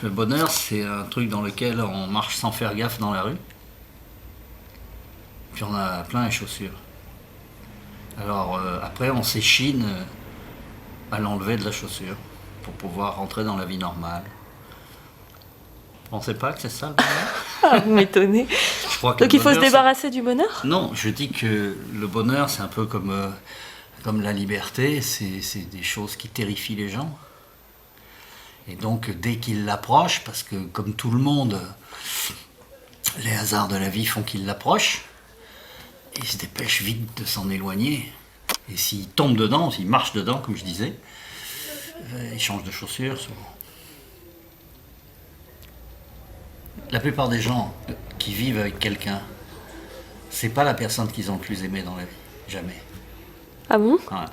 Le bonheur, c'est un truc dans lequel on marche sans faire gaffe dans la rue. Puis on a plein les chaussures. Alors après, on s'échine à l'enlever de la chaussure pour pouvoir rentrer dans la vie normale. Vous pensez pas que c'est ça le bonheur? Ah, vous m'étonnez. Je crois que Donc le il faut se bonheur, débarrasser du bonheur? Non, je dis que le bonheur, c'est un peu comme la liberté, c'est des choses qui terrifient les gens. Et donc, dès qu'ils l'approchent, parce que comme tout le monde, les hasards de la vie font qu'ils l'approchent, ils se dépêchent vite de s'en éloigner. Et s'ils tombent dedans, s'ils marchent dedans, comme je disais, ils changent de chaussures souvent. La plupart des gens qui vivent avec quelqu'un, c'est pas la personne qu'ils ont le plus aimé dans la vie. Jamais. Ah bon? Ouais.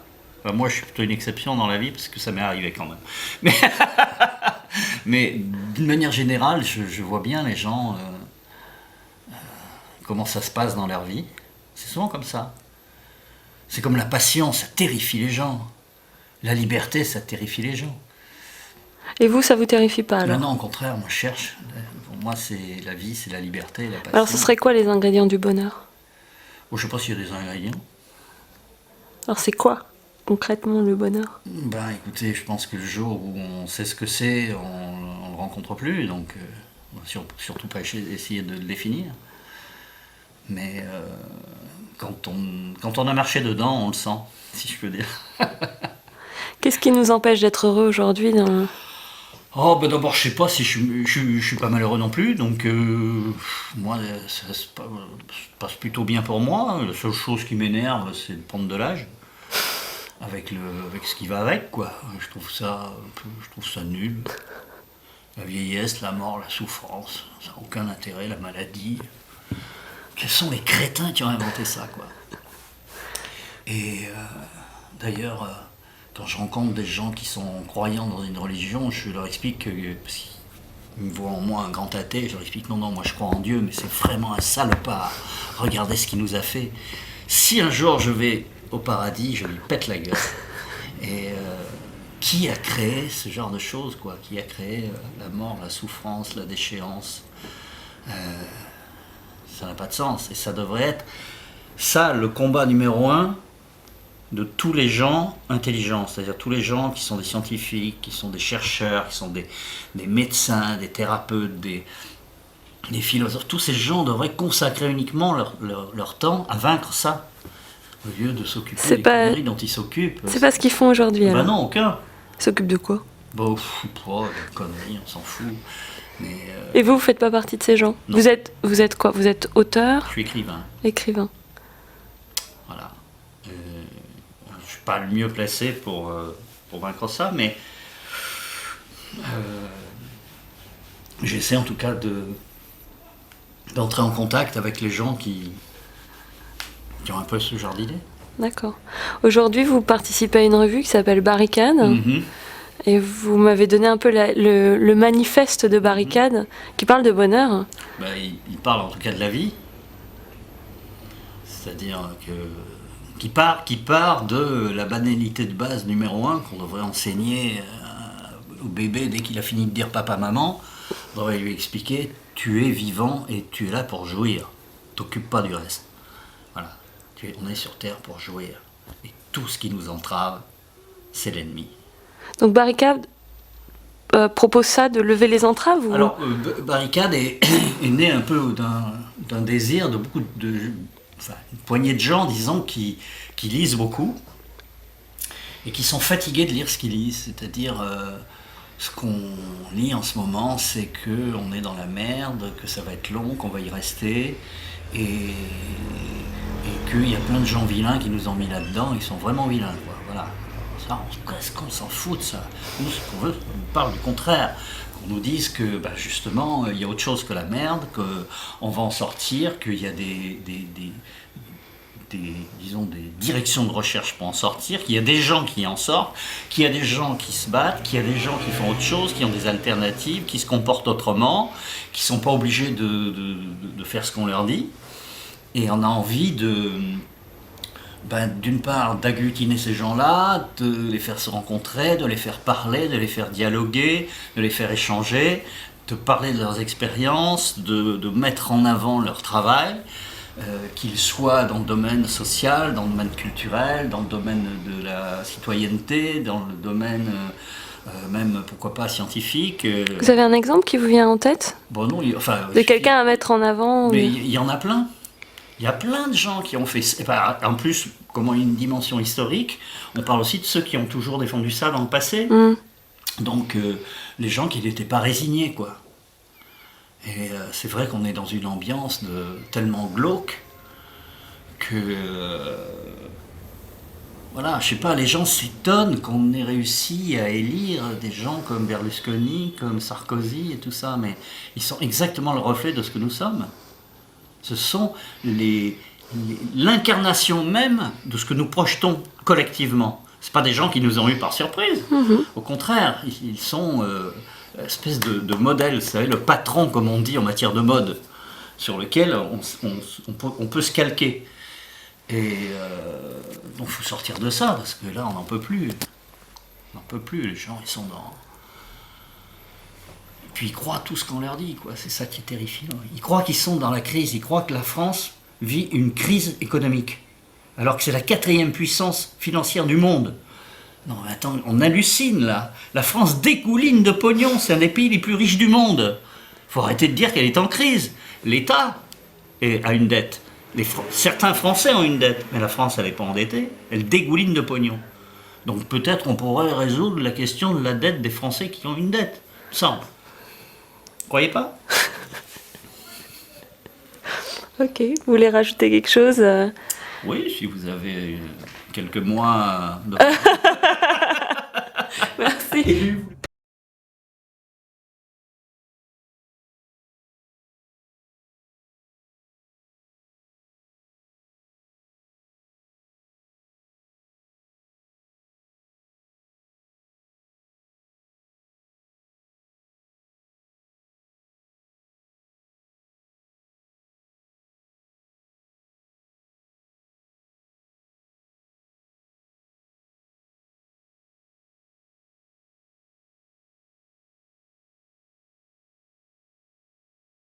Enfin, moi, je suis plutôt une exception dans la vie parce que ça m'est arrivé quand même. Mais d'une manière générale, je vois bien les gens, comment ça se passe dans leur vie. C'est souvent comme ça. C'est comme la passion, ça terrifie les gens. La liberté, ça terrifie les gens. Et vous, ça vous terrifie pas alors? Non, au contraire, moi je cherche. Pour moi, c'est la vie, c'est la liberté, la passion. Alors ce serait quoi les ingrédients du bonheur? Oh, je sais pas s'il y a des ingrédients. Alors c'est quoi concrètement le bonheur? Ben écoutez, je pense que le jour où on sait ce que c'est, on le rencontre plus, donc on va surtout pas essayer de le définir. Mais quand on a marché dedans, on le sent, si je peux dire. Qu'est-ce qui nous empêche d'être heureux aujourd'hui dans... Oh, ben d'abord, je sais pas si je suis pas malheureux non plus, donc moi, ça se passe plutôt bien pour moi. La seule chose qui m'énerve, c'est de prendre de l'âge, avec ce qui va avec, quoi. Je trouve ça nul. La vieillesse, la mort, la souffrance, ça n'a aucun intérêt, la maladie. Quels sont les crétins qui ont inventé ça, quoi. Et d'ailleurs, quand je rencontre des gens qui sont croyants dans une religion, je leur explique que, parce qu'ils me voient en moi un grand athée, je leur explique non, moi je crois en Dieu, mais c'est vraiment un salopard. Regardez ce qu'il nous a fait. Si un jour je vais au paradis, je lui pète la gueule. Et qui a créé ce genre de choses, quoi? Qui a créé la mort, la souffrance, la déchéance? Ça n'a pas de sens. Et ça devrait être ça, le combat numéro un de tous les gens intelligents, c'est-à-dire tous les gens qui sont des scientifiques, qui sont des chercheurs, qui sont des médecins, des thérapeutes, des philosophes. Tous ces gens devraient consacrer uniquement leur temps à vaincre ça, au lieu de s'occuper des conneries dont ils s'occupent. C'est pas ce qu'ils font aujourd'hui, alors? Ben non, aucun. Ils s'occupent de quoi? Bon, des conneries, on s'en fout. Mais, et vous faites pas partie de ces gens? Non. Vous êtes quoi? Vous êtes auteur? Je suis écrivain. Écrivain. Voilà. Je suis pas le mieux placé pour vaincre ça, mais j'essaie en tout cas d'entrer en contact avec les gens qui ont un peu ce genre d'idée. D'accord. Aujourd'hui, vous participez à une revue qui s'appelle Barricade. Mm-hmm. Et vous m'avez donné un peu le manifeste de Barricade qui parle de bonheur. Ben, il parle en tout cas de la vie. C'est-à-dire qui part de la banalité de base numéro 1 qu'on devrait enseigner au bébé dès qu'il a fini de dire papa, maman. On devrait lui expliquer, tu es vivant et tu es là pour jouir. T'occupes pas du reste. Voilà. On est sur Terre pour jouir. Et tout ce qui nous entrave, c'est l'ennemi. Donc Barricade propose ça, de lever les entraves ou... Alors, Barricade est né un peu d'un désir de beaucoup une poignée de gens, disons, qui lisent beaucoup et qui sont fatigués de lire ce qu'ils lisent. C'est-à-dire, ce qu'on lit en ce moment, c'est qu'on est dans la merde, que ça va être long, qu'on va y rester, et qu'il y a plein de gens vilains qui nous ont mis là-dedans, ils sont vraiment vilains, quoi. Voilà. Ça, presque on s'en fout de ça. Nous, ce qu'on veut, on parle du contraire. Qu'on nous dise que, justement, il y a autre chose que la merde, qu'on va en sortir, qu'il y a des directions de recherche pour en sortir, qu'il y a des gens qui en sortent, qu'il y a des gens qui se battent, qu'il y a des gens qui font autre chose, qui ont des alternatives, qui se comportent autrement, qui ne sont pas obligés de faire ce qu'on leur dit. Et on a envie de d'une part, d'agglutiner ces gens-là, de les faire se rencontrer, de les faire parler, de les faire dialoguer, de les faire échanger, de parler de leurs expériences, de mettre en avant leur travail, qu'ils soient dans le domaine social, dans le domaine culturel, dans le domaine de la citoyenneté, dans le domaine même, pourquoi pas, scientifique. Vous avez un exemple qui vous vient en tête? Bon, non, enfin, De quelqu'un à mettre en avant? mais il y en a plein. Il y a plein de gens qui ont fait... En plus, comme il y a une dimension historique, on parle aussi de ceux qui ont toujours défendu ça dans le passé. Donc, les gens qui n'étaient pas résignés, quoi. Et c'est vrai qu'on est dans une ambiance tellement glauque que... voilà, je sais pas, les gens s'étonnent qu'on ait réussi à élire des gens comme Berlusconi, comme Sarkozy et tout ça, mais ils sont exactement le reflet de ce que nous sommes. Ce sont l'incarnation même de ce que nous projetons collectivement. Ce pas des gens qui nous ont eu par surprise. Au contraire, ils sont espèce de modèle, vous savez, le patron, comme on dit en matière de mode, sur lequel on peut se calquer. Et donc il faut sortir de ça, parce que là on n'en peut plus. On n'en peut plus, les gens ils sont dans... Puis ils croient tout ce qu'on leur dit, quoi. C'est ça qui est terrifiant. Ils croient qu'ils sont dans la crise, ils croient que la France vit une crise économique, alors que c'est la 4e puissance financière du monde. Non, mais attends, on hallucine là. La France dégouline de pognon, c'est un des pays les plus riches du monde. Il faut arrêter de dire qu'elle est en crise. L'État a une dette. Certains Français ont une dette, mais la France, elle n'est pas endettée. Elle dégouline de pognon. Donc peut-être on pourrait résoudre la question de la dette des Français qui ont une dette. Simple. Vous croyez pas? Ok, vous voulez rajouter quelque chose? Oui, si vous avez quelques mois de... Merci.